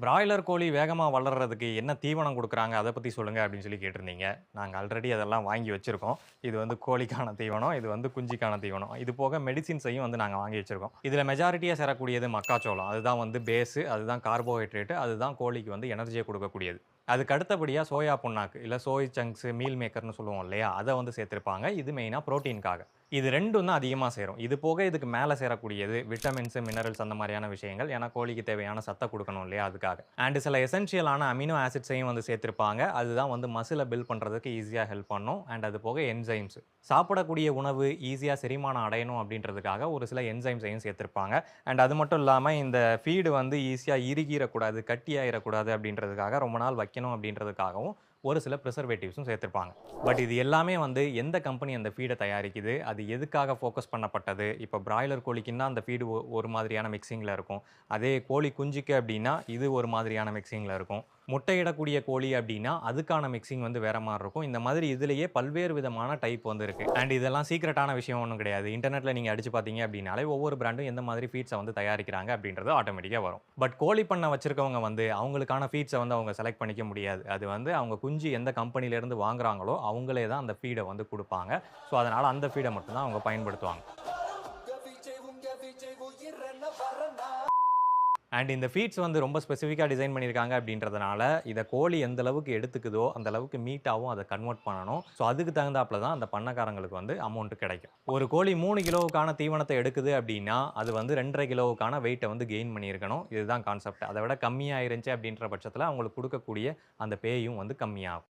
Broiler கோழி வேகமா வளர்றதுக்கு என்ன தீவனம் குடுக்குறாங்க? அத பத்தி சொல்லுங்க அப்படின்னு சொல்லி கேட்டிருந்தீங்க. நாங்க ஆல்ரெடி அதெல்லாம் வாங்கி வச்சிருக்கோம். இது வந்து கோழிக்கான தீவனம், இது வந்து குஞ்சுக்கான தீவனம். இது போக மெடிசின்ஸையும் வந்து நாங்க வாங்கி வச்சிருக்கோம். இதுல மெஜாரிட்டியா சேரக்கூடியது மக்காச்சோளம். அதுதான் வந்து பேஸு, அதுதான் கார்போஹைட்ரேட், அதுதான் கோழிக்கு வந்து எனர்ஜிய குடுக்கக்கூடியது. அதுக்கு அடுத்தபடியா சோயா புண்ணாக்கு, இல்ல சோய் சங்க்ஸ், மீல் மேக்கர்ன்னு சொல்லுவோம் இல்லையா? அத வந்து சேர்த்திருப்பாங்க. இது மெயினா புரோட்டீன்க்காக. இது 2ம் தான் அதிகமா சேரும். இது போக இதுக்கு மேல சேரக்கூடியது விட்டமின்ஸ், மினரல்ஸ் அந்த மாரியான விஷயங்கள். ஏன்னா கோழிக்கு தேவையான சத்த குடுக்கணும் இல்லையா? அதுக்காக. அண்ட் சில எசென்ஷியலான அமினோ ஆசிட்ஸையும் வந்து சேர்த்திருப்பாங்க. அதுதான் வந்து மசில பில்ட் பண்றதுக்கு ஈஸியா ஹெல்ப் பண்ணும். அண்ட் அது போக என்சைம்ஸ். சாப்பிடக்கூடிய உணவு ஈஸியா செரிமானம் அடையணும் அப்படின்றதுக்காக ஒரு சில என்சைம்ஸையும் சேர்த்திருப்பாங்க. அண்ட் அது மட்டும் இல்லாம இந்த ஃபீடு வந்து ஈஸியா இறுகிறக்கூடாது, கட்டியாயிறக்கூடாது அப்படின்றதுக்காக ரொம்ப நாள் வைக்கணும் அப்படின்றதுக்காகவும் ஒரு சில பிரிசர்வேட்டிவ்ஸும் சேர்த்திருப்பாங்க. பட் இது எல்லாமே வந்து எந்த கம்பெனி அந்த ஃபீட தயாரிக்குது? அது எதுக்காக ஃபோக்கஸ் பண்ணப்பட்டது? இப்ப பிராய்லர் கோழிக்குன்னா அந்த ஃபீடு ஒரு மாதிரியான மிக்ஸிங்ல இருக்கும். அதே கோழி குஞ்சுக்கு அப்டின்னா, இது ஒரு மாதிரியான மிக்ஸிங்ல இருக்கும். முட்டையிடக்கூடிய கோழி அப்டின்னா, அதுக்கான மிக்ஸிங் வந்து வேற மாரி இருக்கும். இந்த மாதிரி இதிலேயே பல்வேறு விதமான டைப் வந்து இருக்கு. அண்ட் இதெல்லாம் சீக்ரெட்டான விஷயம் ஒண்ணும் கிடையாது. இன்டர்நெட்ல நீங்க அடிச்சு பார்த்தீங்க அப்டின்னாலே, ஒவ்வொரு பிராண்டும் எந்த மாதிரி ஃபீட்ஸ வந்து தயாரிக்கிறாங்க அப்டின்றது ஆட்டோமேட்டிக்கா வரும். பட் கோழி பண்ண வச்சிருக்கவங்க வந்து அவங்களுக்கான ஃபீட்ஸ வந்து அவங்க செலக்ட் பண்ணிக்க முடியாது. அது வந்து அவங்க குஞ்சு எந்த கம்பெனிலேருந்து வாங்குறாங்களோ, அவங்களே தான் அந்த ஃபீட வந்து குடுப்பாங்க. ஸோ, அதனால அந்த ஃபீட மட்டும் தான் அவங்க பயன்படுத்துவாங்க. அண்ட் இந்த ஃபீட்ஸ் வந்து ரொம்ப ஸ்பெசிஃபிக்கா டிசைன் பண்ணியிருக்காங்க அப்படின்றதுனால, இத கோழி எந்த அளவுக்கு எடுத்துக்குதோ, அந்த அளவுக்கு மீட்டாவும் அத கன்வெர்ட் பண்ணணும். ஸோ அதுக்கு தகுந்தாப்புல தான் அந்த பண்ணைக்காரங்களுக்கு வந்து அமௌண்ட் கிடைக்கும். ஒரு கோழி 3 கிலோவுக்கான தீவனத்த எடுக்குது அப்படின்னா, அது வந்து 2 1/2 கிலோவுக்கான வெயிட்ட வந்து கெயின் பண்ணியிருக்கணும். இதுதான் கான்செப்ட். அத விட கம்மியா இருந்துச்சு அப்படின்ற பட்சத்தில அவங்களுக்கு குடுக்கக்கூடிய அந்த பேயும் வந்து கம்மியாகும்.